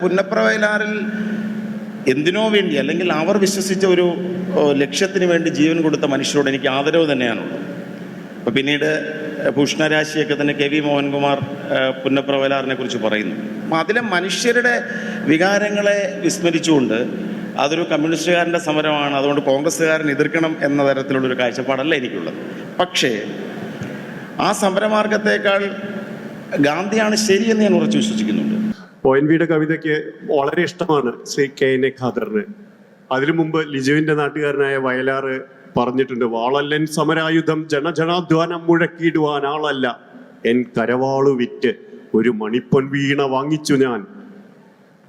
പുന്നപ്ര വയലാറിൽ എന്തിനോ വേണ്ടി അല്ലെങ്കിൽ അവർ വിശ്വസിച്ച ഒരു ലക്ഷ്യത്തിന് വേണ്ടി ജീവൻ കൊടുത്ത മനുഷ്യരോട് എനിക്ക് ആദരവ് തന്നെയാണുള്ളത്. അപ്പോൾ പിന്നീട് ഭൂഷണരാശിയൊക്കെ തന്നെ കെ വി മോഹൻകുമാർ പുന്നപ്ര വയലാറിനെ കുറിച്ച് പറയുന്നു. അപ്പം അതിലെ മനുഷ്യരുടെ വികാരങ്ങളെ വിസ്മരിച്ചുകൊണ്ട് അതൊരു കമ്മ്യൂണിസ്റ്റുകാരൻ്റെ സമരമാണ്, അതുകൊണ്ട് കോൺഗ്രസ്സുകാരൻ എതിർക്കണം എന്ന തരത്തിലുള്ളൊരു കാഴ്ചപ്പാടല്ല എനിക്കുള്ളത്. പക്ഷേ ആ സമരമാർഗത്തേക്കാൾ ഗാന്ധിയാണ് ശരിയെന്ന് ഞാൻ ഉറച്ചു വിശ്വസിക്കുന്നുണ്ട്. ONV-യുടെ കവിതയ്ക്ക് വളരെ ഇഷ്ടമാണ് ശ്രീ KN ഖാദറിന്. അതിനു മുമ്പ് ലിജുവിന്റെ നാട്ടുകാരനായ വയലാറ് പറഞ്ഞിട്ടുണ്ട്, വാളല്ലൻ സമരായുധം ജനജനാധ്വാനം മുഴക്കിയിടുവാൻ ആളല്ല, എൻ കരവാളു വിറ്റ് ഒരു മണിപ്പൊൻ വീണ വാങ്ങിച്ചു ഞാൻ.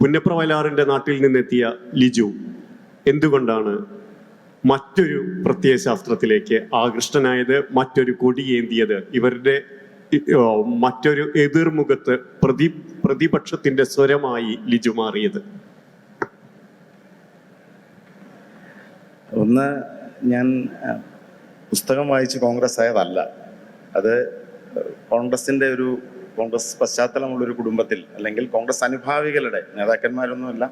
പുന്നപ്ര വയലാറിന്റെ നാട്ടിൽ നിന്നെത്തിയ ലിജു എന്തുകൊണ്ടാണ് മറ്റൊരു പ്രത്യയശാസ്ത്രത്തിലേക്ക് ആകൃഷ്ടനായത്, മറ്റൊരു കൊടിയേന്തിയത്, ഇവരുടെ മറ്റൊരു എതിർമുഖത്ത് പ്രതിപക്ഷത്തിന്റെ സ്വരമായി ലിജു മാറിയത്? ഒന്ന്, ഞാൻ പുസ്തകം വായിച്ച് കോൺഗ്രസ് ആയതല്ല. അത് കോൺഗ്രസ് പശ്ചാത്തലമുള്ളൊരു കുടുംബത്തിൽ, അല്ലെങ്കിൽ കോൺഗ്രസ് അനുഭാവികളുടെ, നേതാക്കന്മാരൊന്നുമല്ല,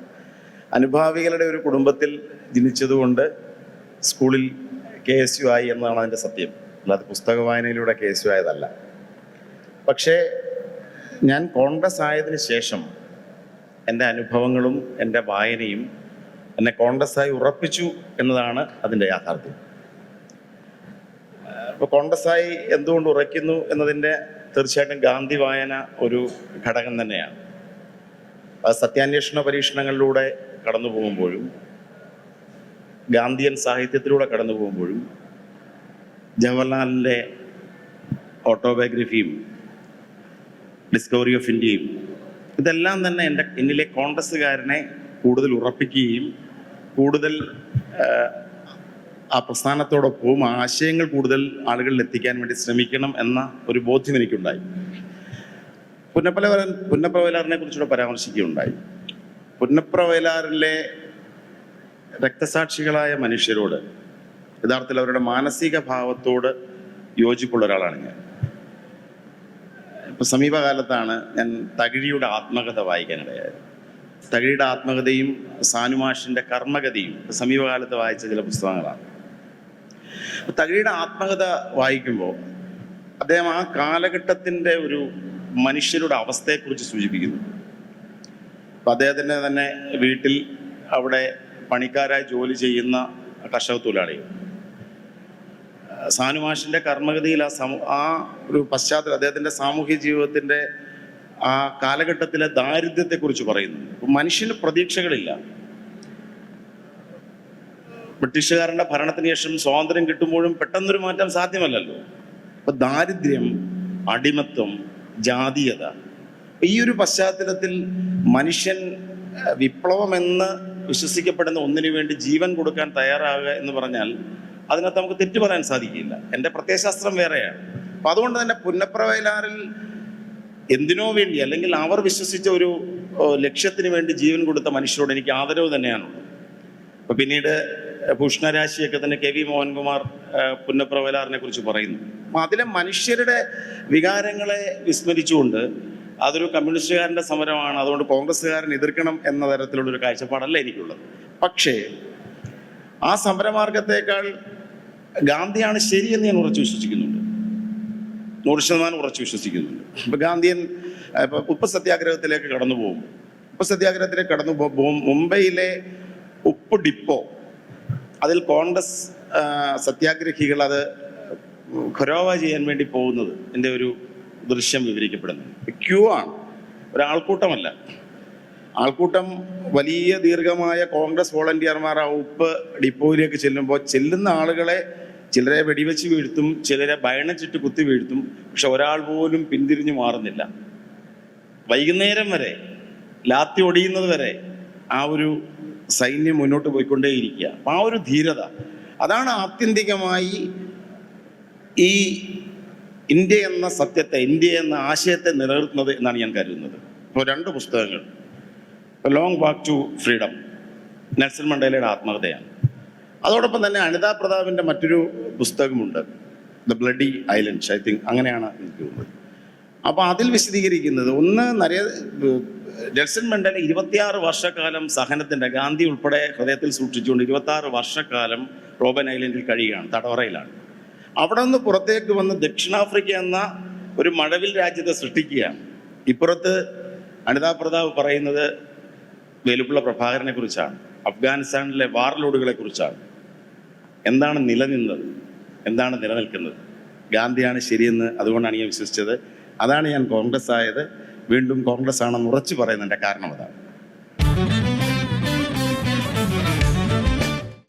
അനുഭാവികളുടെ ഒരു കുടുംബത്തിൽ ജനിച്ചതുകൊണ്ട് സ്കൂളിൽ KSU ആയി എന്നതാണ് അതിൻ്റെ സത്യം. അല്ലാതെ പുസ്തക വായനയിലൂടെ KSU ആയതല്ല. പക്ഷേ ഞാൻ കോൺഗ്രസ് ആയതിനു ശേഷം എൻ്റെ അനുഭവങ്ങളും എൻ്റെ വായനയും എന്നെ കോൺഗ്രസ്സായി ഉറപ്പിച്ചു എന്നതാണ് അതിൻ്റെ യാഥാർത്ഥ്യം. ഇപ്പോൾ കോൺഗ്രസ്സായി എന്തുകൊണ്ട് ഉറയ്ക്കുന്നു എന്നതിൻ്റെ തീർച്ചയായിട്ടും ഗാന്ധി വായന ഒരു ഘടകം തന്നെയാണ്. അത് സത്യാന്വേഷണ പരീക്ഷണങ്ങളിലൂടെ കടന്നു പോകുമ്പോഴും ഗാന്ധിയൻ സാഹിത്യത്തിലൂടെ കടന്നു പോകുമ്പോഴും ജവഹർലാലിൻ്റെ ഓട്ടോബയോഗ്രഫിയും ഡിസ്കവറി ഓഫ് ഇന്ത്യയും ഇതെല്ലാം തന്നെ എന്നിലെ കോൺഗ്രസ്സുകാരനെ കൂടുതൽ ഉറപ്പിക്കുകയും കൂടുതൽ ആ പ്രസ്ഥാനത്തോടൊപ്പവും ആശയങ്ങൾ കൂടുതൽ ആളുകളിൽ എത്തിക്കാൻ വേണ്ടി ശ്രമിക്കണം എന്ന ഒരു ബോധ്യം എനിക്കുണ്ടായി. പുന്നപ്ര വയലാറിനെ കുറിച്ചുകൂടെ പരാമർശിക്കുകയുണ്ടായി. പുന്നപ്ര വയലാറിലെ രക്തസാക്ഷികളായ മനുഷ്യരോട് യഥാർത്ഥത്തിൽ അവരുടെ മാനസിക ഭാവത്തോട് യോജിപ്പുള്ള ഒരാളാണ് ഞാൻ. ഇപ്പം സമീപകാലത്താണ് ഞാൻ തകഴിയുടെ ആത്മകഥ വായിക്കാനിടയായത്. തകഴിയുടെ ആത്മകഥയും സാനുമാഷിൻ്റെ കർമ്മഗതിയും സമീപകാലത്ത് വായിച്ച ചില പുസ്തകങ്ങളാണ്. തകഴിയുടെ ആത്മകഥ വായിക്കുമ്പോൾ അദ്ദേഹം ആ കാലഘട്ടത്തിൻ്റെ ഒരു മനുഷ്യരുടെ അവസ്ഥയെക്കുറിച്ച് സൂചിപ്പിക്കുന്നു. അപ്പം അദ്ദേഹത്തിൻ്റെ തന്നെ വീട്ടിൽ അവിടെ പണിക്കാരായി ജോലി ചെയ്യുന്ന കർഷക തൊഴിലാളികൾ, സാനുമാഷിൻ്റെ കർമ്മഗതിയിൽ ആ ഒരു പശ്ചാത്തലം, അദ്ദേഹത്തിൻ്റെ സാമൂഹ്യ ജീവിതത്തിൻ്റെ ആ കാലഘട്ടത്തിലെ ദാരിദ്ര്യത്തെക്കുറിച്ച് പറയുന്നു. മനുഷ്യന് പ്രതീക്ഷകളില്ല. ബ്രിട്ടീഷുകാരൻ്റെ ഭരണത്തിന് ശേഷം സ്വാതന്ത്ര്യം കിട്ടുമ്പോഴും പെട്ടെന്നൊരു മാറ്റം സാധ്യമല്ലല്ലോ. അപ്പൊ ദാരിദ്ര്യം, അടിമത്വം, ജാതീയത, ഈ ഒരു പശ്ചാത്തലത്തിൽ മനുഷ്യൻ വിപ്ലവമെന്ന് വിശ്വസിക്കപ്പെടുന്ന ഒന്നിനു വേണ്ടി ജീവൻ കൊടുക്കാൻ തയ്യാറാകുക എന്ന് പറഞ്ഞാൽ അതിനകത്ത് നമുക്ക് തെറ്റു പറയാൻ സാധിക്കില്ല. എൻ്റെ പ്രത്യയശാസ്ത്രം വേറെയാണ്. അപ്പം അതുകൊണ്ട് തന്നെ പുന്നപ്ര വയലാറിൽ എന്തിനോ വേണ്ടി അല്ലെങ്കിൽ അവർ വിശ്വസിച്ച ഒരു ലക്ഷ്യത്തിന് വേണ്ടി ജീവൻ കൊടുത്ത മനുഷ്യരോട് എനിക്ക് ആദരവ് തന്നെയാണുള്ളത്. അപ്പം പിന്നീട് ഭൂഷണരാശിയൊക്കെ തന്നെ കെ വി മോഹൻകുമാർ പുന്നപ്ര വയലാറിനെ കുറിച്ച് പറയുന്നു. അപ്പം അതിലെ മനുഷ്യരുടെ വികാരങ്ങളെ വിസ്മരിച്ചുകൊണ്ട് അതൊരു കമ്മ്യൂണിസ്റ്റുകാരൻ്റെ സമരമാണ്, അതുകൊണ്ട് കോൺഗ്രസ്സുകാരൻ എതിർക്കണം എന്ന തരത്തിലുള്ളൊരു കാഴ്ചപ്പാടല്ല എനിക്കുള്ളത്. പക്ഷേ ആ സമരമാർഗത്തേക്കാൾ ഗാന്ധിയാണ് ശരിയെന്ന് ഞാൻ ഉറച്ചു വിശ്വസിക്കുന്നുണ്ട്. 100% ഉറച്ചു വിശ്വസിക്കുന്നുണ്ട്. ഇപ്പം ഗാന്ധിയൻ ഇപ്പം ഉപ്പ് സത്യാഗ്രഹത്തിലേക്ക് കടന്നു പോകും. ഉപ്പ് സത്യാഗ്രഹത്തിലേക്ക് കടന്നു പോകും മുംബൈയിലെ ഉപ്പ് ഡിപ്പോ, അതിൽ കോൺഗ്രസ് സത്യാഗ്രഹികൾ അത് ഖൊരോവ ചെയ്യാൻ വേണ്ടി പോകുന്നത് എൻ്റെ ഒരു ദൃശ്യം വിവരിക്കപ്പെടുന്നു. ക്യൂ ആണ്, ഒരാൾക്കൂട്ടമല്ല. ആൾക്കൂട്ടം വലിയ ദീർഘമായ കോൺഗ്രസ് വോളണ്ടിയർമാർ ആ ഉപ്പ് ഡിപ്പോയിലേക്ക് ചെല്ലുമ്പോൾ ചെല്ലുന്ന ആളുകളെ ചിലരെ വെടിവെച്ച് വീഴ്ത്തും, ചിലരെ ബയണച്ചിട്ട് കുത്തി വീഴ്ത്തും. പക്ഷെ ഒരാൾ പോലും പിന്തിരിഞ്ഞു മാറുന്നില്ല. വൈകുന്നേരം വരെ, ലാത്തി ഒടിയുന്നത് വരെ ആ ഒരു സൈന്യം മുന്നോട്ട് പോയിക്കൊണ്ടേയിരിക്കുക. അപ്പം ആ ഒരു ധീരത, അതാണ് ആത്യന്തികമായി ഈ ഇന്ത്യ എന്ന സത്യത്തെ, ഇന്ത്യ എന്ന ആശയത്തെ നിലനിർത്തുന്നത് എന്നാണ് ഞാൻ കരുതുന്നത്. ഇപ്പോൾ 2 പുസ്തകങ്ങൾ, long walk to freedom Nelson മണ്ടേലയുടെ ആത്മകഥയാണ്. അതോടൊപ്പം തന്നെ അനിതാ പ്രതാപിൻ്റെ മറ്റൊരു പുസ്തകമുണ്ട്, the bloody islands, I think അങ്ങനെയാണ് എനിക്ക് തോന്നുന്നത്. അപ്പോൾ അതിൽ വിശദീകരിക്കുന്നത് ഒന്ന് നെൽസൺ മണ്ടേല 26 വർഷക്കാലം സഹനത്തിന്റെ, ഗാന്ധി ഉൾപ്പെടെ ഹൃദയത്തിൽ സൂക്ഷിച്ചുകൊണ്ട് 26 വർഷക്കാലം റോബൻ ഐലൻഡിൽ കഴിയുകയാണ്, തടവറയിലാണ്. അവിടെ നിന്ന് പുറത്തേക്ക് വന്ന് ദക്ഷിണാഫ്രിക്ക എന്ന ഒരു മഴവിൽ രാജ്യത്തെ സൃഷ്ടിക്കുകയാണ്. ഇപ്പുറത്ത് അനിതാ പ്രതാപ് പറയുന്നത് വേലുപ്പിള്ള പ്രഭാകരനെ കുറിച്ചാണ്, അഫ്ഗാനിസ്ഥാനിലെ വാർലോഡുകളെ കുറിച്ചാണ്. എന്താണ് നിലനിന്നത്, എന്താണ് നിലനിൽക്കുന്നത്? ഗാന്ധിയാണ് ശരിയെന്ന് അതുകൊണ്ടാണ് ഞാൻ വിശ്വസിച്ചത്. അതാണ് ഞാൻ കോൺഗ്രസ് ആയത്. വീണ്ടും കോൺഗ്രസ് ആണെന്ന് ഉറച്ചു പറയുന്നതിൻ്റെ കാരണം അതാണ്.